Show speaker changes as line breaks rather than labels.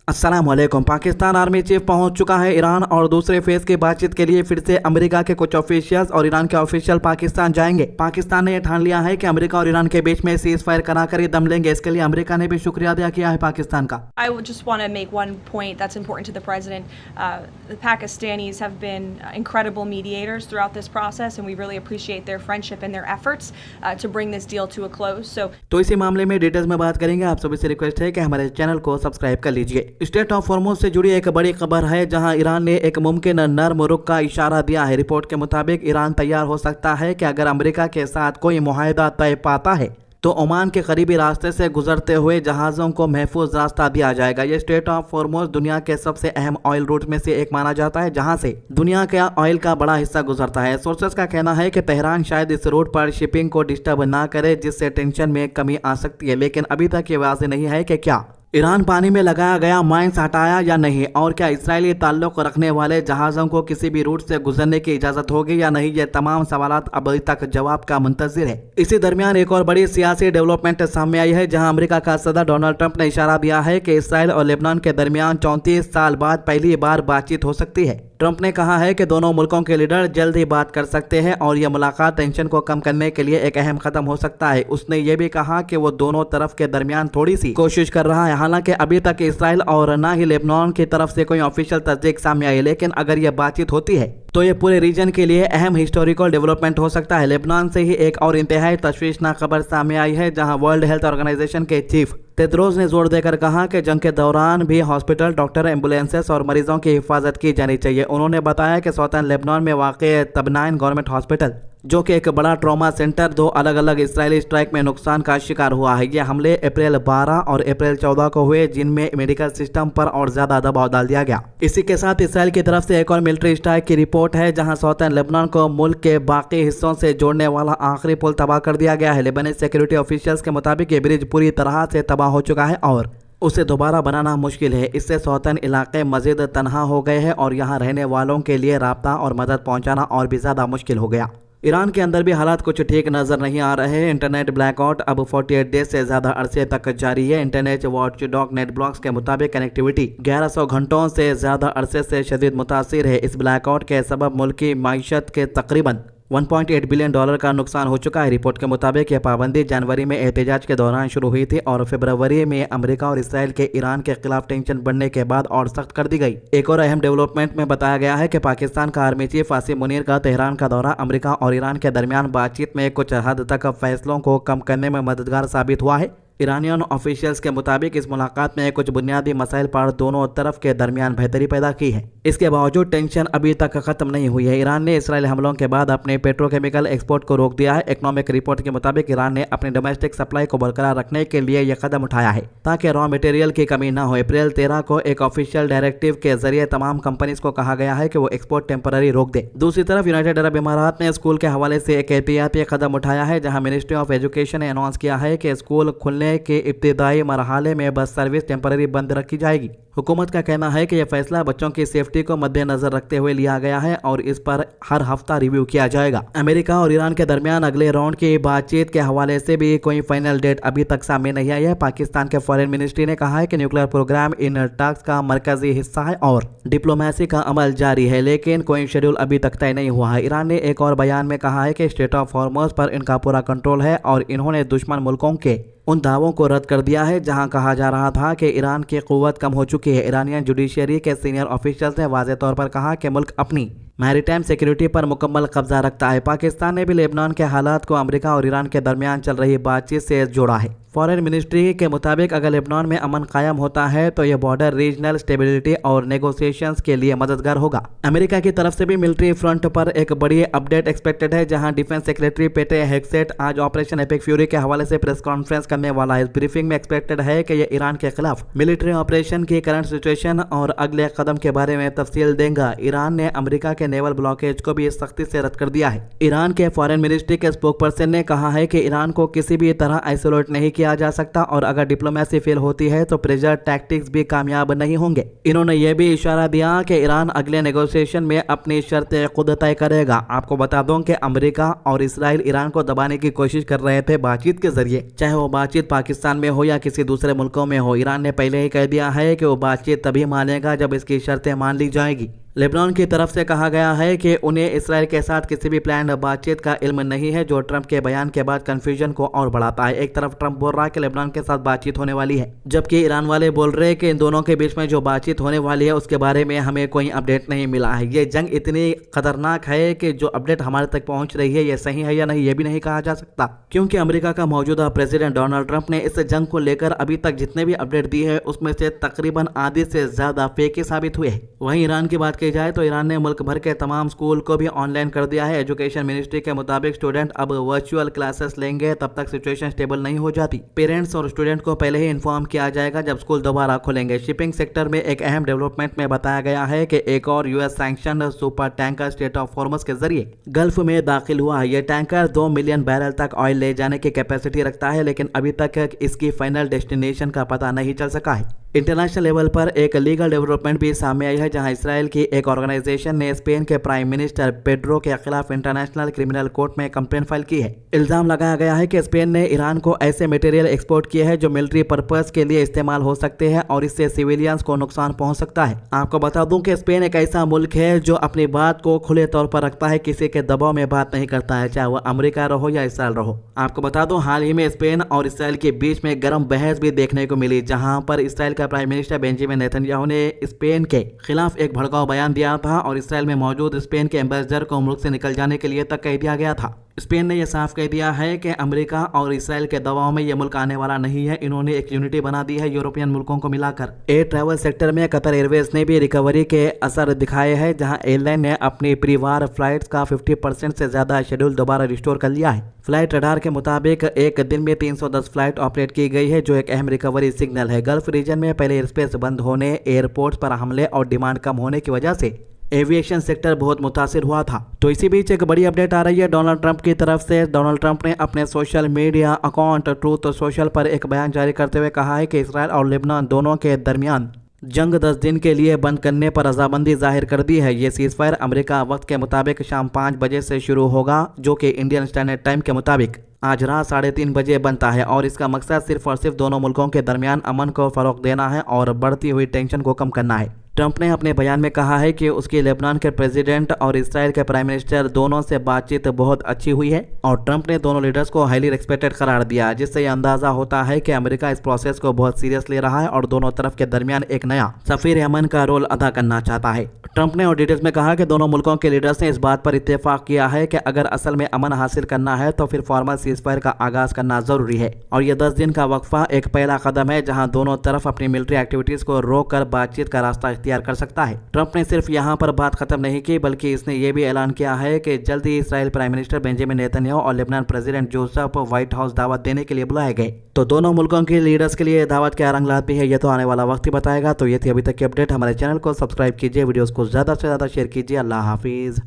अस्सलाम वालेकुम। Pakistan army chief पहुंच चुका है ईरान और दूसरे फेज की बातचीत के लिए फिर से अमेरिका के कुछ ऑफिशियल्स और ईरान के ऑफिशियल पाकिस्तान जाएंगे। पाकिस्तान ने यह ठान लिया है कि अमेरिका और ईरान के बीच में सीज फायर कराकर ही दम लेंगे। इसके लिए अमेरिका ने भी शुक्रिया अदा किया है पाकिस्तान का।
I would just want to make one point that's important to the president. The Pakistanis have been incredible mediators throughout this process, and we really appreciate their friendship and their efforts to bring this deal to a close.
तो इसी मामले में details में बात करेंगे। आप सभी से रिक्वेस्ट है कि हमारे चैनल को सब्सक्राइब कर लीजिए। स्टेट ऑफ हॉर्मुज़ से जुड़ी एक बड़ी खबर है, जहां ईरान ने एक मुमकिन नर्म रुख का इशारा दिया है। रिपोर्ट के मुताबिक ईरान तैयार हो सकता है कि अगर अमेरिका के साथ कोई मुआहदा तय पाता है तो ओमान के करीबी रास्ते से गुजरते हुए जहाज़ों को महफूज रास्ता दिया जाएगा। ये स्टेट ऑफ हॉर्मुज़ दुनिया के सबसे अहम ऑयल रूट में से एक माना जाता है, जहां से दुनिया के ऑयल का बड़ा हिस्सा गुजरता है। सोर्सेस का कहना है कि तेहरान शायद इस रूट पर शिपिंग को डिस्टर्ब ना करे, जिससे टेंशन में कमी आ सकती है, लेकिन अभी तक ये वाज़ेह नहीं है कि क्या ईरान पानी में लगाया गया माइंस हटाया या नहीं, और क्या इसराइली ताल्लुक रखने वाले जहाज़ों को किसी भी रूट से गुजरने की इजाज़त होगी या नहीं। ये तमाम सवालात अभी तक जवाब का मुंतज़िर है। इसी दरमियान एक और बड़ी सियासी डेवलपमेंट सामने आई है, जहां अमेरिका का सदर डोनाल्ड ट्रंप ने इशारा दिया है कि इसराइल और लेबनान के दरमियान 34 साल बाद पहली बार बातचीत हो सकती है। ट्रंप ने कहा है कि दोनों मुल्कों के लीडर जल्द ही बात कर सकते हैं और यह मुलाकात टेंशन को कम करने के लिए एक अहम कदम हो सकता है। उसने ये भी कहा कि वो दोनों तरफ के दरमियान थोड़ी सी कोशिश कर रहा है। हालांकि अभी तक इसराइल और ना ही लेबनान की तरफ से कोई ऑफिशियल तस्दीक सामने आई, लेकिन अगर यह बातचीत होती है तो ये पूरे रीजन के लिए अहम हिस्टोरिकल डेवलपमेंट हो सकता है। लेबनान से ही एक और इंतहाई तशवीशनाक खबर सामने आई है, जहां वर्ल्ड हेल्थ ऑर्गेनाइजेशन के चीफ तेद्रोस ने जोर देकर कहा कि जंग के दौरान भी हॉस्पिटल, डॉक्टर, एम्बुलेंसेस और मरीजों की हिफाजत की जानी चाहिए। उन्होंने बताया कि सौतन लेबनान में वाक़ तबनाइन गवर्नमेंट हॉस्पिटल, जो कि एक बड़ा ट्रॉमा सेंटर, 2 अलग अलग इसराइली स्ट्राइक में नुकसान का शिकार हुआ है। ये हमले अप्रैल 12 और अप्रैल 14 को हुए, जिनमें मेडिकल सिस्टम पर और ज्यादा दबाव डाल दिया गया। इसी के साथ इसराइल की तरफ से एक और मिलिट्री स्ट्राइक की रिपोर्ट है, जहां सौतन लेबनान को मुल्क के बाकी हिस्सों से जोड़ने वाला आखिरी पुल तबाह कर दिया गया है। लेबनानी सिक्योरिटी ऑफिशियल्स के मुताबिक ये ब्रिज पूरी तरह से तबाह हो चुका है और उसे दोबारा बनाना मुश्किल है। इससे सौतन इलाके मजीद तनहा हो गए हैं और यहाँ रहने वालों के लिए राब्ता और मदद पहुँचाना और भी ज़्यादा मुश्किल हो गया। ईरान के अंदर भी हालात कुछ ठीक नजर नहीं आ रहे हैं। इंटरनेट ब्लैकआउट अब 48 डेज से ज्यादा अरसे तक जारी है। इंटरनेट वॉचडॉग नेटब्लॉक्स के मुताबिक कनेक्टिविटी 1100 घंटों से ज्यादा अरसे से शदीद मुतासिर है। इस ब्लैकआउट के सबब मुल्क की माईशत के तकरीबन $1.8 बिलियन का नुकसान हो चुका है। रिपोर्ट के मुताबिक यह पाबंदी जनवरी में एहतजाज के दौरान शुरू हुई थी और फरवरी में अमेरिका और इसराइल के ईरान के खिलाफ टेंशन बढ़ने के बाद और सख्त कर दी गई। एक और अहम डेवलपमेंट में बताया गया है कि पाकिस्तान का आर्मी चीफ आसिम मुनीर का तेहरान का दौरा अमेरिका और ईरान के दरमियान बातचीत में कुछ हद तक फैसलों को कम करने में मददगार साबित हुआ है। ईरानियन ऑफिशियल्स के मुताबिक इस मुलाकात में कुछ बुनियादी मसाइल पर दोनों तरफ के दरमियान बेहतरी पैदा की है। इसके बावजूद टेंशन अभी तक खत्म नहीं हुई है। ईरान ने इसराइल हमलों के बाद अपने पेट्रोकेमिकल एक्सपोर्ट को रोक दिया है। इकोनॉमिक रिपोर्ट के मुताबिक ईरान ने अपनी डोमेस्टिक सप्लाई को बरकरार रखने के लिए यह कदम उठाया है ताकि रॉ मटेरियल की कमी न हो। अप्रैल 13 को एक ऑफिशियल डायरेक्टिव के जरिए तमाम कंपनीज को कहा गया है कि वो एक्सपोर्ट टेम्पररी रोक दे। दूसरी तरफ यूनाइटेड अरब इमारात ने स्कूल के हवाले से एक एहतियाती कदम उठाया है, जहाँ मिनिस्ट्री ऑफ एजुकेशन ने अनाउंस किया है कि स्कूल खुलने के इब्तिदाई मरहले में बस सर्विस टेम्पररी बंद रखी जाएगी। हुकूमत का कहना है कि यह फैसला बच्चों की सेफ्टी को मद्देनजर रखते हुए लिया गया है और इस पर हर हफ्ता रिव्यू किया जाएगा। अमेरिका और ईरान के दरमियान अगले राउंड की बातचीत के हवाले से भी कोई फाइनल डेट अभी तक सामने नहीं आई है। पाकिस्तान के फॉरेन मिनिस्ट्री ने कहा है कि न्यूक्लियर प्रोग्राम इन टॉक्स का मरकजी हिस्सा है और डिप्लोमेसी का अमल जारी है, लेकिन कोई शेड्यूल अभी तक तय नहीं हुआ है। ईरान ने एक और बयान में कहा है कि स्टेट ऑफ हॉर्मुज़ पर इनका पूरा कंट्रोल है और इन्होंने दुश्मन मुल्कों के उन दावों को रद्द कर दिया है जहां कहा जा रहा था कि ईरान की क़ुव्वत कम हो चुकी है। ईरानियन जुडिशरी के सीनियर ऑफिशियल्स ने वाज़ेह तौर पर कहा कि मुल्क अपनी मैरीटाइम सिक्योरिटी पर मुकम्मल कब्जा रखता है। पाकिस्तान ने भी लेबनान के हालात को अमेरिका और ईरान के दरमियान चल रही बातचीत से जोड़ा है। फॉरेन मिनिस्ट्री के मुताबिक अगर लेबनान में अमन कायम होता है तो यह बॉर्डर रीजनल स्टेबिलिटी और नेगोशिएशंस के लिए मददगार होगा। अमेरिका की तरफ से भी मिलिट्री फ्रंट पर एक बड़ी अपडेट एक्सपेक्टेड है, जहां डिफेंस सेक्रेटरी पेटे हेग्सेट आज ऑपरेशन एपिक फ्यूरी के हवाले से प्रेस कॉन्फ्रेंस करने वाला है। इस ब्रीफिंग में एक्सपेक्टेड है कि यह ईरान के खिलाफ मिलिट्री ऑपरेशन की करंट सिचुएशन और अगले कदम के बारे में तफसील देगा। ईरान ने अमेरिका के नेवल ब्लॉकेज को भी सख्ती से रद्द कर दिया है। ईरान के फॉरेन मिनिस्ट्री के स्पोक पर्सन ने कहा है कि ईरान को किसी भी तरह आइसोलेट नहीं किया किया जा सकता और अगर डिप्लोमेसी फेल होती है तो प्रेशर टैक्टिक्स भी कामयाब नहीं होंगे। इन्होंने यह भी इशारा दिया कि ईरान अगले नेगोशिएशन में अपनी शर्तें खुद तय करेगा। आपको बता दूं कि अमेरिका और इसराइल ईरान को दबाने की कोशिश कर रहे थे बातचीत के जरिए, चाहे वो बातचीत पाकिस्तान में हो या किसी दूसरे मुल्कों में हो। ईरान ने पहले ही कह दिया है कि वो बातचीत तभी मानेगा जब इसकी शर्तें मान ली जाएगी। लेबनान की तरफ से कहा गया है कि उन्हें इसराइल के साथ किसी भी प्लान बातचीत का इल्म नहीं है, जो ट्रंप के बयान के बाद कंफ्यूजन को और बढ़ाता है। एक तरफ ट्रंप बोल रहा है कि लेबनान के साथ बातचीत होने वाली है, जबकि ईरान वाले बोल रहे हैं कि इन दोनों के बीच में जो बातचीत होने वाली है उसके बारे में हमें कोई अपडेट नहीं मिला है। ये जंग इतनी खतरनाक है कि जो अपडेट हमारे तक पहुंच रही है ये सही है या नहीं ये भी नहीं कहा जा सकता, क्योंकि अमेरिका का मौजूदा प्रेसिडेंट डोनाल्ड ट्रंप ने इस जंग को लेकर अभी तक जितने भी अपडेट दिए हैं उसमें से तकरीबन आधे से ज्यादा फेक ही साबित हुए हैं। वहीं ईरान की बात की जाए तो ईरान ने मुल्क भर के तमाम स्कूल को भी ऑनलाइन कर दिया है। एजुकेशन मिनिस्ट्री के मुताबिक स्टूडेंट अब वर्चुअल क्लासेस लेंगे तब तक सिचुएशन स्टेबल नहीं हो जाती। पेरेंट्स और स्टूडेंट को पहले ही इन्फॉर्म किया जाएगा जब स्कूल दोबारा खुलेंगे। शिपिंग सेक्टर में एक अहम डेवलपमेंट में बताया गया है कि एक और US sanction super tanker straight of Hormuz के जरिए गल्फ में दाखिल हुआ है। यह टैंकर 2 मिलियन बैरल तक ऑयल ले जाने की कैपेसिटी रखता है, लेकिन अभी तक इसकी फाइनल डेस्टिनेशन का पता नहीं चल सका है। इंटरनेशनल लेवल पर एक लीगल डेवलपमेंट भी सामने आई है, जहां इसराइल की एक ऑर्गेनाइजेशन ने स्पेन के प्राइम मिनिस्टर पेड्रो के खिलाफ इंटरनेशनल क्रिमिनल कोर्ट में कंप्लेंट फाइल की है। इल्जाम लगाया गया है कि स्पेन ने ईरान को ऐसे मटेरियल एक्सपोर्ट किए हैं जो मिलिट्री पर्पस के लिए इस्तेमाल हो सकते हैं और इससे सिविलियंस को नुकसान पहुंच सकता है। आपको बता दूं कि स्पेन एक ऐसा मुल्क है जो अपनी बात को खुले तौर पर रखता है, किसी के दबाव में बात नहीं करता है, चाहे वह अमेरिका रहो या इसराइल रहो। आपको बता दूं हाल ही में स्पेन और इसराइल के बीच में गर्म बहस भी देखने को मिली, जहां पर Israel prime minister Benjamin Netanyahu ने स्पेन के खिलाफ एक भड़काऊ बयान दिया था और इसराइल में मौजूद स्पेन के एम्बेसडर को मुल्क से निकल जाने के लिए तक कह दिया गया था। स्पेन ने यह साफ कह दिया है कि अमेरिका और इसराइल के दबाव में यह मुल्क आने वाला नहीं है। इन्होंने एक यूनिटी बना दी है यूरोपियन मुल्कों को मिलाकर। एयर ट्रैवल सेक्टर में कतर एयरवेज ने भी रिकवरी के असर दिखाए हैं, जहां एयरलाइन ने अपनी प्रीवार फ्लाइट्स का 50% से ज्यादा शेड्यूल दोबारा रिस्टोर कर लिया है। फ्लाइट रडार के मुताबिक एक दिन में 310 फ्लाइट ऑपरेट की गई है, जो एक अहम रिकवरी सिग्नल है। गल्फ रीजन में पहले एयरस्पेस बंद होने, एयरपोर्ट पर हमले और डिमांड कम होने की वजह से एविएशन सेक्टर बहुत मुतासिर हुआ था। तो इसी बीच एक बड़ी अपडेट आ रही है डोनाल्ड ट्रंप की तरफ से। डोनाल्ड ट्रंप ने अपने social media account truth social पर एक बयान जारी करते हुए कहा है कि इसराइल और लेबनान दोनों के दरमियान जंग 10 दिन के लिए बंद करने पर रजामंदी जाहिर कर दी है। ये सीजफायर अमेरिका वक्त के मुताबिक शाम 5 बजे से शुरू होगा, जो कि इंडियन स्टैंडर्ड टाइम के मुताबिक आज रात 3:30 बजे बनता है और इसका मकसद सिर्फ और सिर्फ दोनों मुल्कों के दरमियान अमन को फरोग देना है और बढ़ती हुई टेंशन को कम करना है। ट्रंप ने अपने बयान में कहा है कि उसकी लेबनान के प्रेसिडेंट और इसराइल के प्राइम मिनिस्टर दोनों से बातचीत बहुत अच्छी हुई है और ट्रंप ने दोनों लीडर्स को हाईली रिस्पेक्टेड करार दिया, जिससे यह अंदाजा होता है कि अमेरिका इस प्रोसेस को बहुत सीरियस ले रहा है और दोनों तरफ के दरमियान एक नया सफीर अमन का रोल अदा करना चाहता है। ट्रंप ने और डिटेल्स में कहा कि दोनों मुल्कों के लीडर्स ने इस बात पर इत्तेफाक किया है कि अगर असल में अमन हासिल करना है तो फिर फॉर्मल सीजफायर का आगाज करना जरूरी है और यह 10 दिन का वक्फा एक पहला कदम है, जहां दोनों तरफ अपनी मिलिट्री एक्टिविटीज को रोक कर बातचीत का रास्ता इख्तियार कर सकता है। ट्रंप ने सिर्फ यहां पर बात खत्म नहीं की, बल्कि इसने यह भी ऐलान किया है कि जल्द ही Israel prime minister Benjamin Netanyahu और Lebanon president Joseph White House दावत देने के लिए बुलाए गए। तो दोनों मुल्कों के लीडर्स के लिए दावत क्या रंग लाती है, यह तो आने वाला वक्त ही बताएगा। तो ये थी अभी तक की अपडेट। हमारे चैनल को सब्सक्राइब कीजिए, वीडियोस को ज्यादा से ज्यादा शेयर कीजिए। अल्लाह हाफिज।